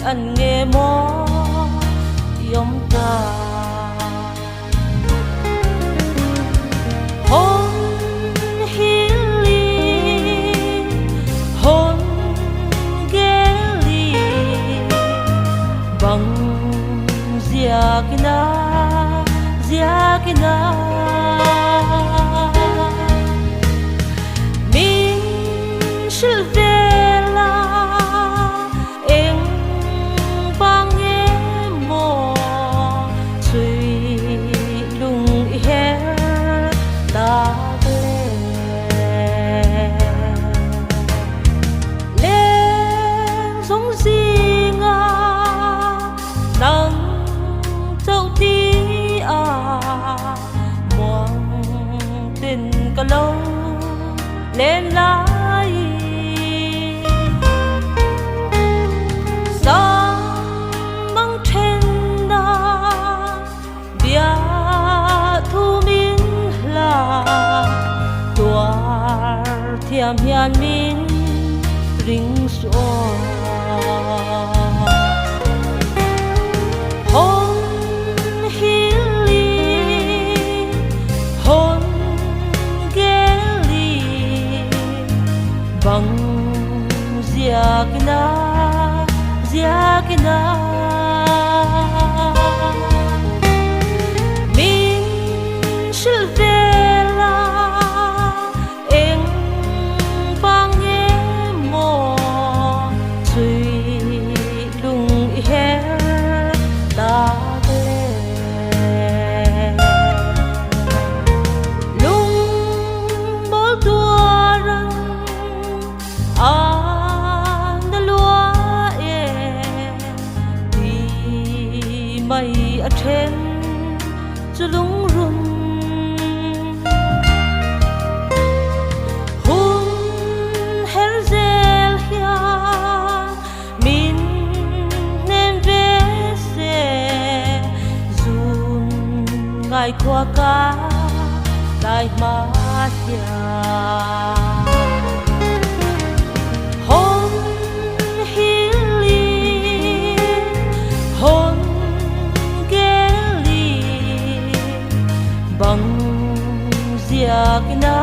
anh nghe mó yom ta hôn hili hôn ghé li bằng ziakina min silvela eng bang em mo chui lung he ta lên giống gì nga nắng châu tí muang tin ka lâu lên lại sáng băng trên na bia thu min la tuar thiam hian min ring so bằng ziakina min silvela eng bang em mo chui lung he ta lung bol tua răng na lúa thì mây ở trên cho lúng rung hun herzel hia min nên về xe dùn ngày qua cá đại ma hia bằng ziakina